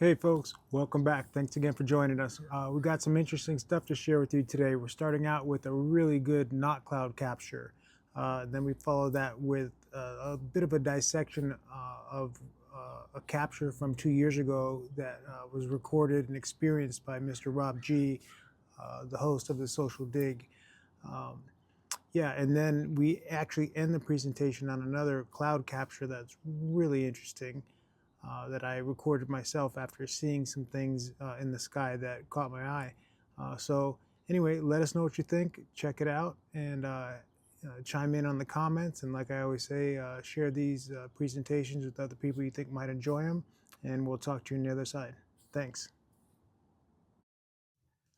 Hey folks, welcome back. Thanks again for joining us. We got some interesting stuff to share with you today. We're starting out with a really good NotCloud capture. Then we follow that with a bit of a dissection of a capture from 2 years ago that was recorded and experienced by Mr. Rob G, the host of the social Digg. Um, yeah, and then we actually end the presentation on another cloud capture that's really interesting that I recorded myself after seeing some things in the sky that caught my eye. So anyway, let us know what you think. Check it out and chime in on the comments. And like I always say, share these presentations with other people you think might enjoy them. And we'll talk to you on the other side. Thanks.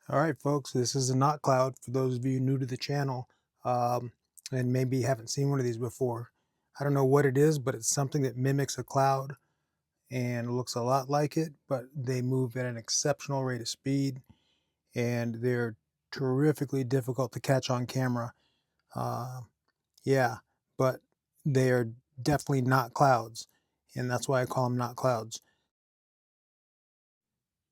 All right, folks, this is a NotCloud for those of you new to the channel and maybe haven't seen one of these before. I don't know what it is, but it's something that mimics a cloud and looks a lot like it, but they move at an exceptional rate of speed and they're terrifically difficult to catch on camera. Uh, yeah, but they are definitely not clouds, and that's why I call them not clouds.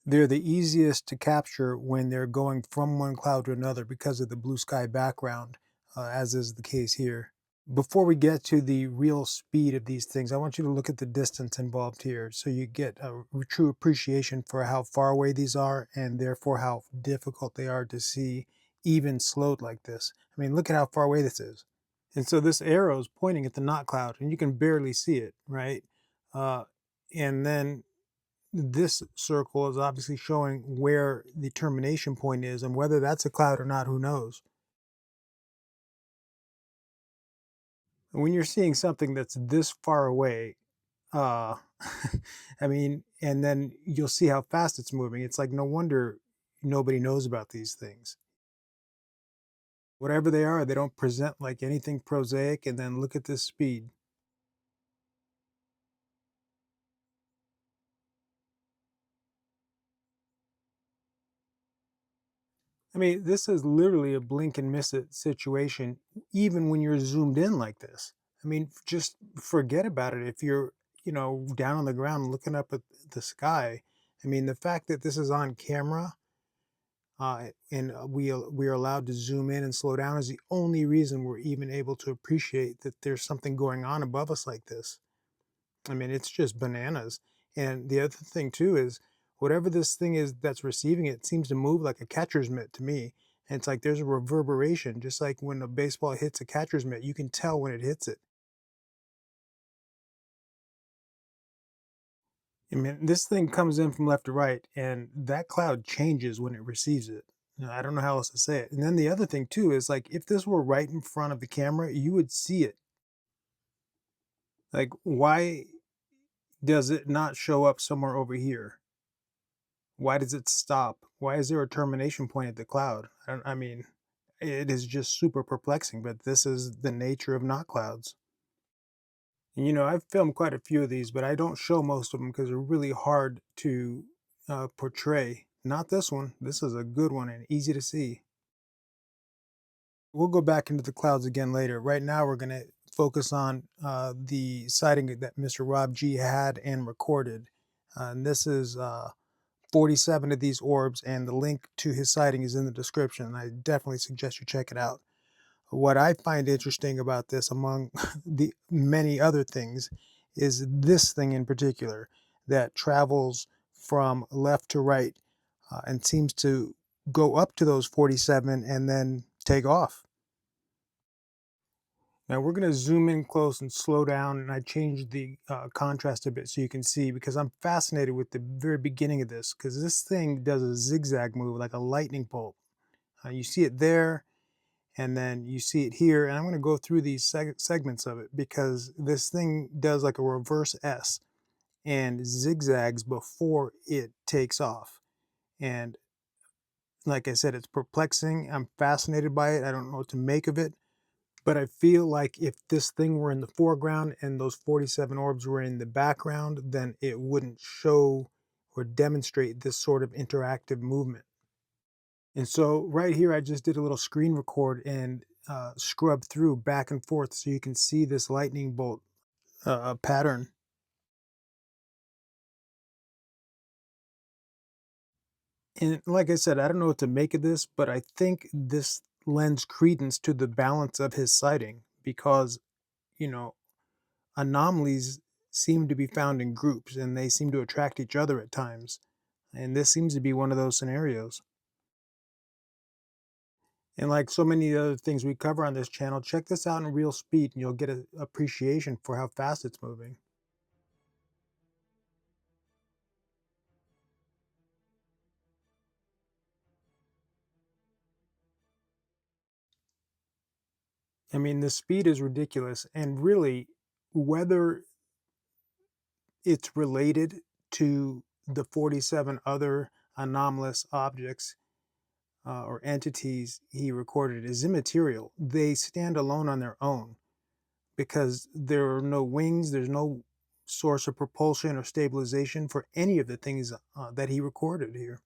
They're the easiest to capture when they're going from one cloud to another because of the blue sky background, as is the case here. Before we get to the real speed of these things, I want you to look at the distance involved here so you get a true appreciation for how far away these are and therefore how difficult they are to see even slowed like this. I mean, look at how far away this is. And so this arrow is pointing at the knot cloud and you can barely see it, right? Uh, and then this circle is obviously showing where the termination point is, and whether that's a cloud or not, who knows? When you're seeing something that's this far away, uh I mean, and then you'll see how fast it's moving. It's like no wonder nobody knows about these things. Whatever they are, they don't present like anything prosaic. And then look at this speed. I mean, this is literally a blink and miss it situation, even when you're zoomed in like this. I mean, just forget about it. If you're, down on the ground looking up at the sky, I mean, the fact that this is on camera and we are allowed to zoom in and slow down is the only reason we're even able to appreciate that there's something going on above us like this. I mean, it's just bananas. And the other thing too is whatever this thing is that's receiving it seems to move like a catcher's mitt to me. And it's like there's a reverberation, just like when a baseball hits a catcher's mitt, you can tell when it hits it. I mean, this thing comes in from left to right, and that cloud changes when it receives it. I don't know how else to say it. And then the other thing too is like if this were right in front of the camera, you would see it. Like, why does it not show up somewhere over here? Why does it stop? Why is there a termination point at the cloud? I mean, it is just super perplexing, but this is the nature of not clouds. And, I've filmed quite a few of these, but I don't show most of them because they're really hard to portray. Not this one. This is a good one and easy to see. We'll go back into the clouds again later. Right now, we're going to focus on the sighting that Mr. Rob G had and recorded. And this is 47 of these orbs, and the link to his sighting is in the description. I definitely suggest you check it out. What I find interesting about this, among the many other things, is this thing in particular that travels from left to right and seems to go up to those 47 and then take off. Now we're going to zoom in close and slow down, and I changed the contrast a bit so you can see because I'm fascinated with the very beginning of this because this thing does a zigzag move like a lightning bolt. You see it there, and then you see it here, and I'm going to go through these segments of it because this thing does like a reverse S and zigzags before it takes off. And like I said, it's perplexing. I'm fascinated by it. I don't know what to make of it. But I feel like if this thing were in the foreground and those 47 orbs were in the background, then it wouldn't show or demonstrate this sort of interactive movement. And so right here, I just did a little screen record and scrub through back and forth so you can see this lightning bolt pattern. And like I said, I don't know what to make of this, but I think this lends credence to the balance of his sighting because, you know, anomalies seem to be found in groups and they seem to attract each other at times. And this seems to be one of those scenarios. And like so many other things we cover on this channel, check this out in real speed and you'll get an appreciation for how fast it's moving. I mean, the speed is ridiculous. And really, whether it's related to the 47 other anomalous objects or entities he recorded is immaterial. They stand alone on their own because there are no wings, there's no source of propulsion or stabilization for any of the things that he recorded here.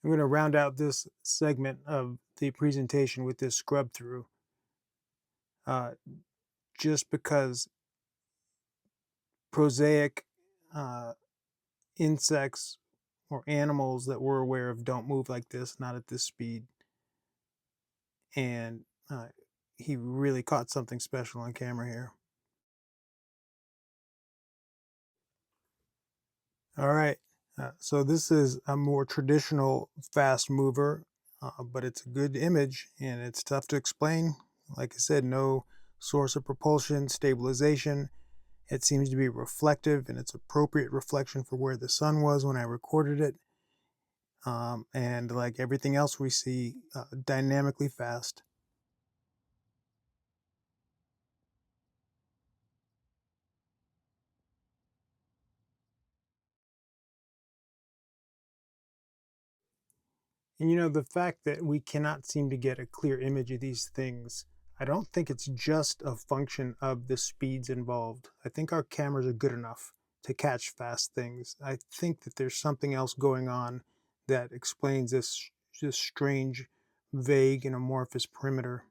I'm going to round out this segment of the presentation with this scrub through, uh, just because prosaic uh, insects or animals that we're aware of don't move like this, not at this speed. And he really caught something special on camera here. All right. So this is a more traditional fast mover, but it's a good image and it's tough to explain. Like I said, no source of propulsion, stabilization. It seems to be reflective and it's appropriate reflection for where the sun was when I recorded it. And like everything else we see, dynamically fast. And the fact that we cannot seem to get a clear image of these things, I don't think it's just a function of the speeds involved. I think our cameras are good enough to catch fast things. I think that there's something else going on that explains this strange, vague, and amorphous perimeter.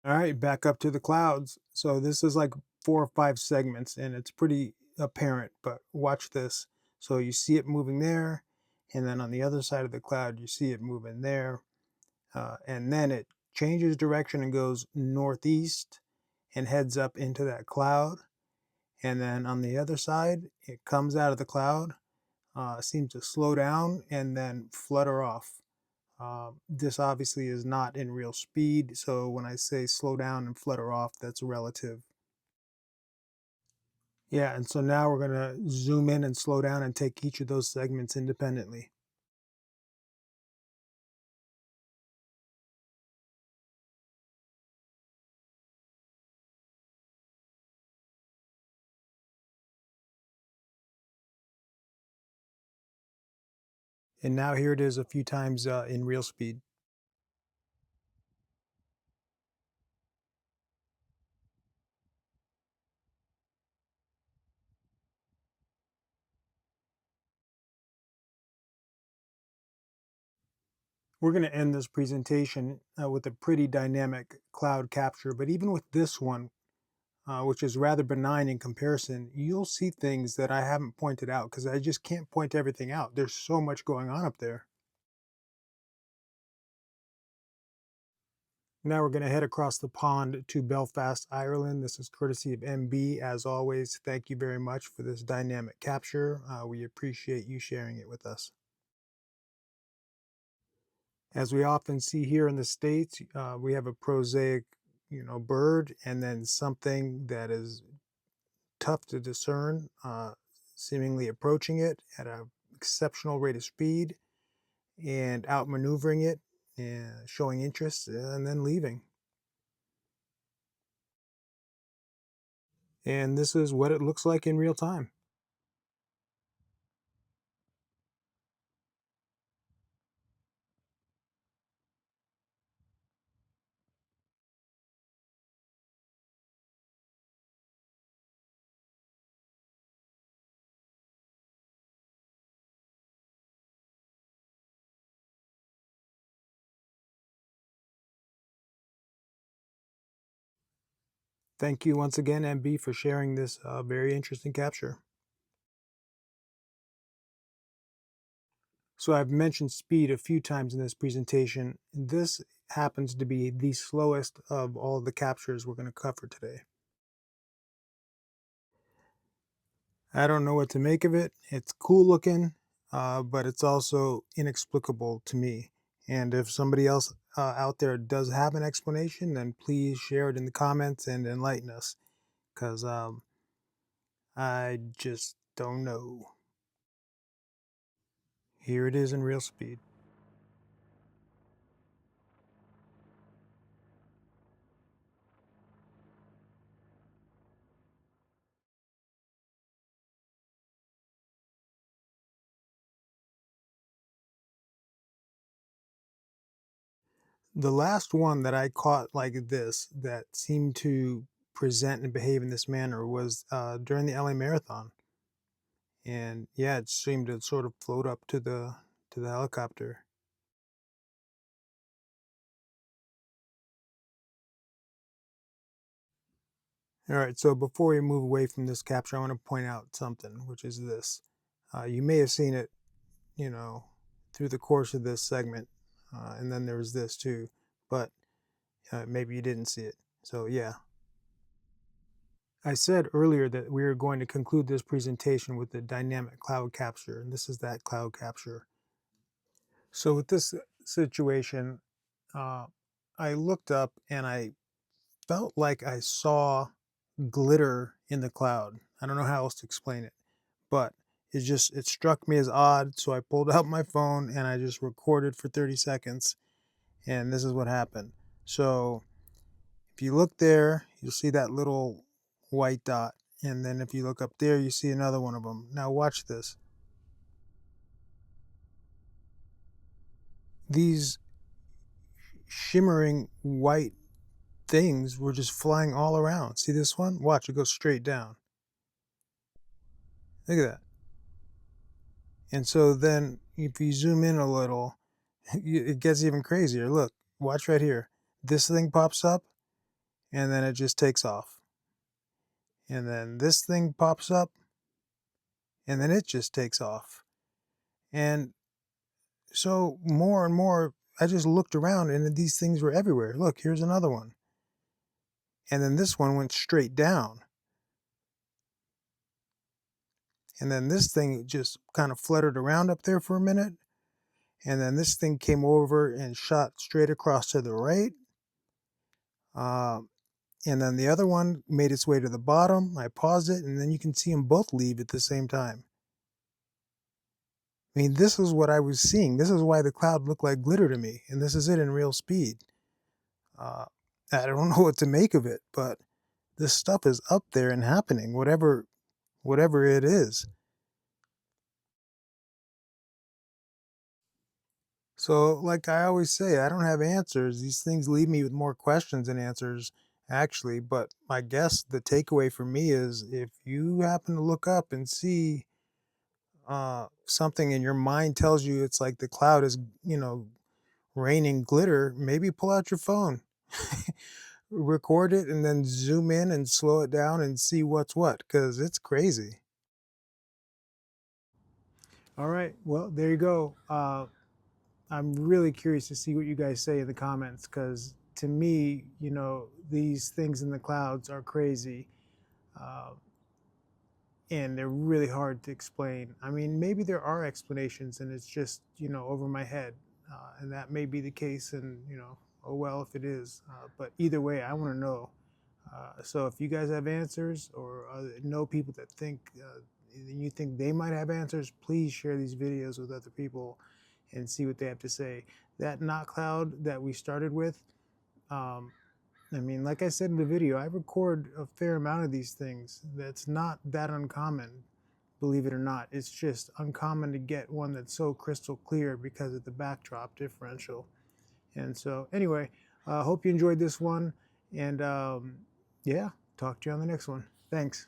All right, back up to the clouds. So this is like 4 or 5 segments, and it's pretty apparent. But watch this. So you see it moving there, and then on the other side of the cloud, you see it moving there, and then it changes direction and goes northeast and heads up into that cloud. And then on the other side, it comes out of the cloud, seems to slow down, and then flutter off. This obviously is not in real speed, so when I say slow down and flutter off, that's relative. Yeah, and so now we're going to zoom in and slow down and take each of those segments independently. And now here it is a few times in real speed. We're going to end this presentation with a pretty dynamic cloud capture, but even with this one, which is rather benign in comparison, you'll see things that I haven't pointed out because I just can't point everything out. There's so much going on up there. Now we're going to head across the pond to Belfast, Ireland. This is courtesy of MB. As always, thank you very much for this dynamic capture. We appreciate you sharing it with us. As we often see here in the States, we have a prosaic, bird, and then something that is tough to discern, seemingly approaching it at an exceptional rate of speed and outmaneuvering it, and showing interest, and then leaving. And this is what it looks like in real time. Thank you once again, MB, for sharing this very interesting capture. So I've mentioned speed a few times in this presentation. This happens to be the slowest of all the captures we're going to cover today. I don't know what to make of it. It's cool looking, but it's also inexplicable to me. And if somebody else out there does have an explanation, then please share it in the comments and enlighten us, because I just don't know. Here it is in real speed. The last one that I caught like this that seemed to present and behave in this manner was during the LA Marathon, and yeah, it seemed to sort of float up to the helicopter. All right, so before we move away from this capture, I want to point out something, which is this. You may have seen it, you know, through the course of this segment, and then there was this too, but maybe you didn't see it. So yeah, I said earlier that we are going to conclude this presentation with the dynamic cloud capture, and this is that cloud capture. So with this situation, uh, I looked up and I felt like I saw glitter in the cloud. I don't know how else to explain it, but it struck me as odd. So I pulled out my phone and I just recorded for 30 seconds, and this is what happened. So if you look there, you'll see that little white dot. And then if you look up there, you see another one of them. Now watch this. These shimmering white things were just flying all around. See this one? Watch, it goes straight down. Look at that. And so then if you zoom in a little, it gets even crazier. Look, watch right here. This thing pops up and then it just takes off. And then this thing pops up and then it just takes off. And so more and more, I just looked around and these things were everywhere. Look, here's another one. And then this one went straight down. And then this thing just kind of fluttered around up there for a minute. And then this thing came over and shot straight across to the right. Uh, and then the other one made its way to the bottom. I paused it, and then you can see them both leave at the same time. I mean, this is what I was seeing. This is why the cloud looked like glitter to me, and this is it in real speed. Uh, I don't know what to make of it, but this stuff is up there and happening, whatever it is. So, like I always say, I don't have answers. These things leave me with more questions than answers, actually. But I guess the takeaway for me is if you happen to look up and see something and your mind tells you it's like the cloud is, raining glitter, maybe pull out your phone, record it, and then zoom in and slow it down and see what's what, because it's crazy. All right. Well, there you go. I'm really curious to see what you guys say in the comments because to me, these things in the clouds are crazy. Uh, and they're really hard to explain. I mean, maybe there are explanations and it's just, over my head. And that may be the case. And, oh well, if it is. But either way, I want to know. So if you guys have answers or know people that think you think they might have answers, please share these videos with other people and see what they have to say. That NotCloud that we started with, um, I mean, like I said in the video, I record a fair amount of these things. That's not that uncommon, believe it or not. It's just uncommon to get one that's so crystal clear because of the backdrop differential. And so anyway, I hope you enjoyed this one. And yeah, talk to you on the next one. Thanks.